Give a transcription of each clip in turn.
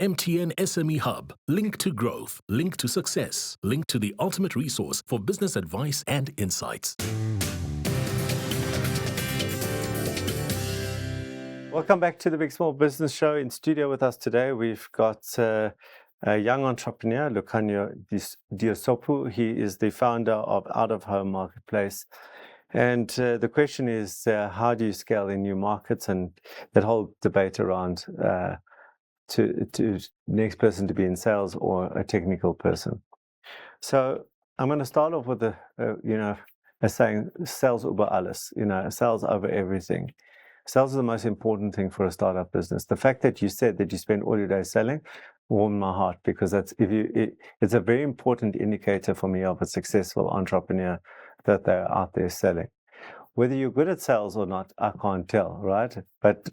MTN SME Hub. Link to growth, link to success, link to the ultimate resource for business advice and insights. Welcome back to the Big Small Business Show. In studio with us today, we've got a young entrepreneur, Lukhanyo Dyosopu. He is the founder of Out of Home Marketplace. And the question is, how do you scale in new markets? And that whole debate around to next person to be in sales or a technical person. So I'm going to start off with a saying, sales über alles, sales over everything. Sales is the most important thing for a startup business. The fact that you said that you spend all your day selling warmed my heart, because it's a very important indicator for me of a successful entrepreneur that they're out there selling. Whether you're good at sales or not, I can't tell, right? But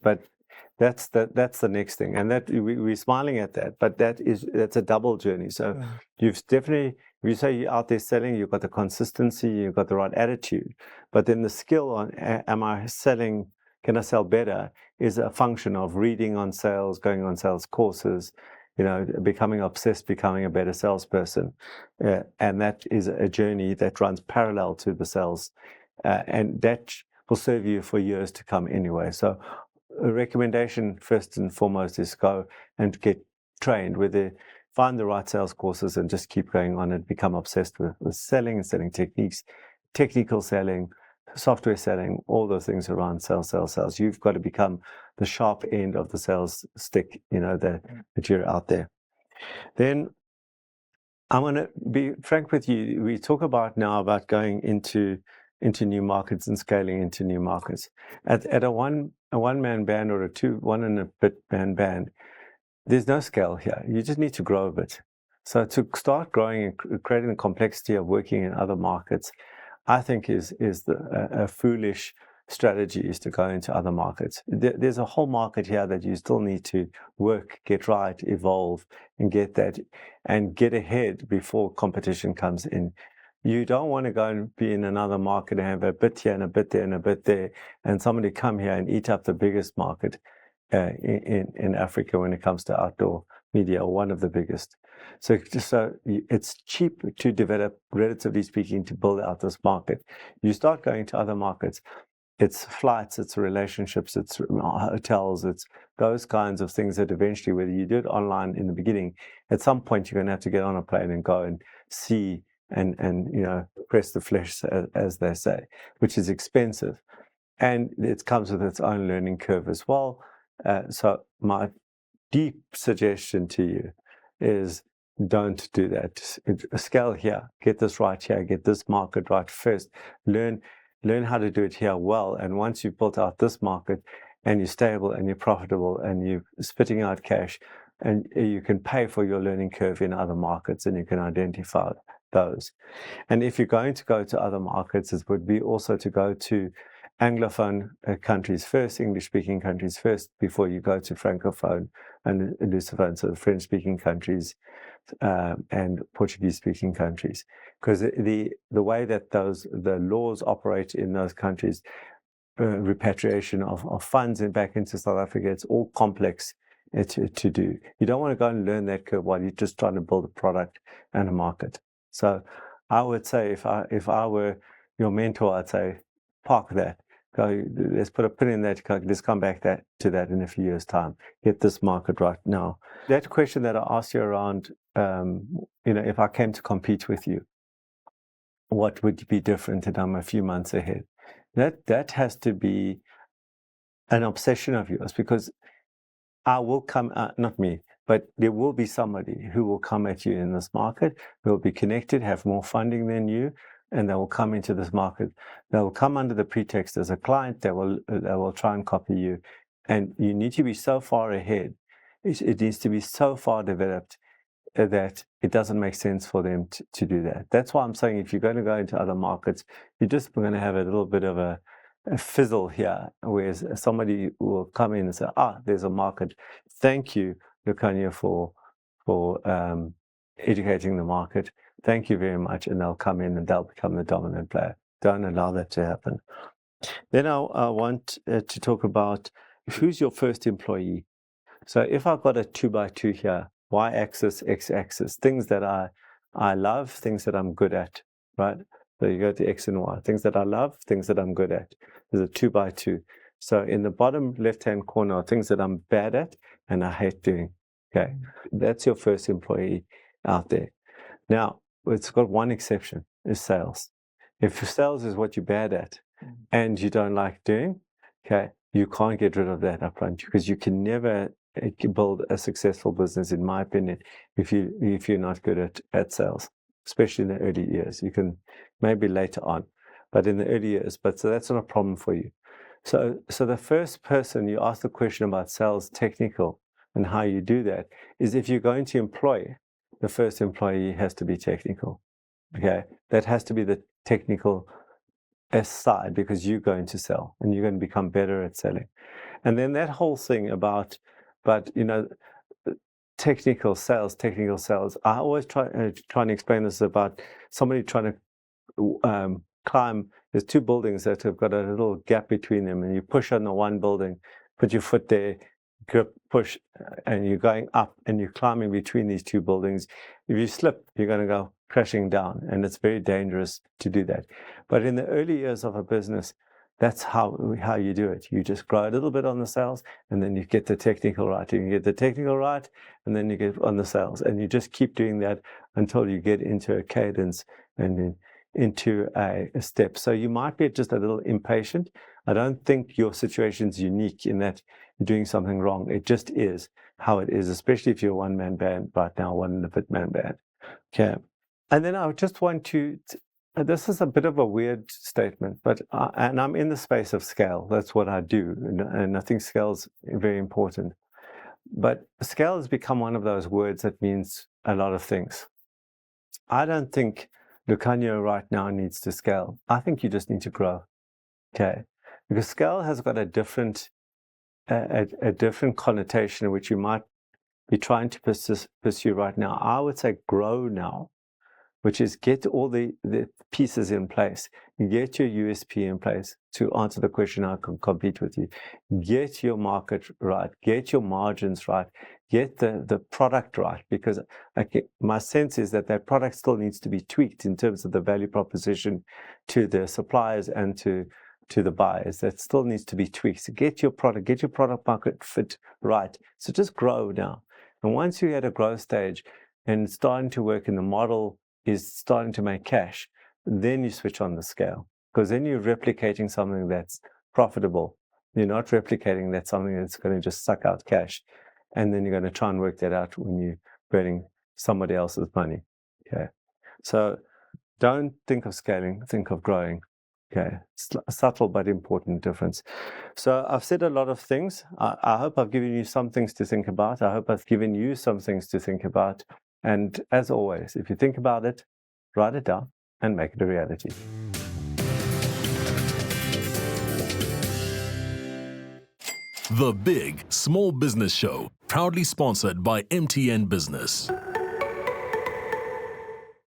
that's the next thing, and that we're smiling at that. But that's a double journey. So you've definitely, if you say you're out there selling, you've got the consistency, you've got the right attitude. But then the skill on am I selling? Can I sell better? Is a function of reading on sales, going on sales courses, becoming obsessed, becoming a better salesperson. And that is a journey that runs parallel to the sales. And that will serve you for years to come anyway. So a recommendation, first and foremost, is go and get trained, find the right sales courses and just keep going on and become obsessed with selling and selling techniques, technical selling, software selling, all those things around sales. You've got to become the sharp end of the sales stick, that you're out there. Then I'm going to be frank with you. We talk about going into new markets and scaling into new markets. At a one-man band or one and a bit man band, there's no scale here. You just need to grow a bit. So to start growing and creating the complexity of working in other markets, I think is a foolish strategy, is to go into other markets. There's a whole market here that you still need to work, get right, evolve, and get ahead before competition comes in. You don't want to go and be in another market and have a bit here and a bit there and a bit there, and somebody come here and eat up the biggest market in Africa when it comes to outdoor media, or one of the biggest. So it's cheap to develop, relatively speaking, to build out this market. You start going to other markets, it's flights, it's relationships, it's hotels, it's those kinds of things that eventually, whether you do it online in the beginning, at some point you're going to have to get on a plane and go and see and press the flesh, as they say, which is expensive. And it comes with its own learning curve as well. So my deep suggestion to you is, don't do that. Scale here, get this right here, get this market right first. Learn how to do it here well. And once you've built out this market and you're stable and you're profitable and you're spitting out cash, and you can pay for your learning curve in other markets, and you can identify those. And if you're going to go to other markets, it would be also to go to Anglophone countries first, English-speaking countries first, before you go to Francophone and Lusophone, so French-speaking countries and Portuguese-speaking countries. Because the way that the laws operate in those countries, repatriation of funds back into South Africa, it's all complex to do. You don't want to go and learn that curve while you're just trying to build a product and a market. So I would say, if I were your mentor, I'd say, park that. Go, let's put a pin in that. Let's come back to that in a few years' time. Get this market right now. That question that I asked you around, if I came to compete with you, what would be different, and I'm a few months ahead? That has to be an obsession of yours, because I will come, not me, but there will be somebody who will come at you in this market, who will be connected, have more funding than you, and they will come into this market. They will come under the pretext as a client. They will try and copy you, and you need to be so far ahead. It needs to be so far developed that it doesn't make sense for them to do that. That's why I'm saying, if you're going to go into other markets, you're just going to have a little bit of a fizzle here, whereas somebody will come in and say, there's a market. Thank you, Lukhanyo, for educating the market. Thank you very much. And they'll come in and they'll become the dominant player. Don't allow that to happen. Then I want to talk about, who's your first employee? So if I've got a 2x2 here, y-axis, x-axis, things that I love, things that I'm good at, right? So you go to X and Y, things that I love, things that I'm good at. There's a 2x2. So in the bottom left-hand corner are things that I'm bad at and I hate doing. Okay, that's your first employee out there. Now, it's got one exception, is sales. If sales is what you're bad at and you don't like doing, okay, you can't get rid of that up front because you can never build a successful business, in my opinion, if you're not good at sales, especially in the early years. You can maybe later on, but in the early years. But so that's not a problem for you. So the first person you ask the question about sales technical and how you do that is if you're going to employ, the first employee has to be technical. Okay, that has to be the technical side because you're going to sell and you're going to become better at selling. And then that whole thing about, but technical sales. I always try and explain this about somebody trying to climb. There's two buildings that have got a little gap between them, and you push on the one building, put your foot there, grip, push, and you're going up and you're climbing between these two buildings. If you slip, you're going to go crashing down, and it's very dangerous to do that. But in the early years of a business, that's how you do it. You just grow a little bit on the sales, and then you get the technical right. You can get the technical right, and then you get on the sales. And you just keep doing that until you get into a cadence and then into a step. So you might be just a little impatient. I don't think your situation's unique in that you're doing something wrong. It just is how it is, especially if you're a one-man band right now, one-man band. Okay. And then I just want to this is a bit of a weird statement, but and I'm in the space of scale. That's what I do, and I think scale is very important. But scale has become one of those words that means a lot of things. I don't think Lukhanyo right now needs to scale. I think you just need to grow, okay? Because scale has got a different connotation, which you might be trying to pursue right now. I would say grow now, which is get all the pieces in place. Get your USP in place to answer the question, how I can compete with you. Get your market right. Get your margins right. Get the product right, because my sense is that product still needs to be tweaked in terms of the value proposition to the suppliers and to the buyers. That still needs to be tweaked. So get your product market fit right. So just grow now. And once you're at a growth stage and starting to work in the model, is starting to make cash, then you switch on the scale, because then you're replicating something that's profitable. You're not replicating that something that's going to just suck out cash, and then you're going to try and work that out when you're burning somebody else's money. Okay, so don't think of scaling, think of growing. Okay, subtle but important difference. So I've said a lot of things. I hope I've given you some things to think about. I hope I've given you some things to think about. And as always, if you think about it, write it down and make it a reality. The Big Small Business Show, proudly sponsored by MTN Business.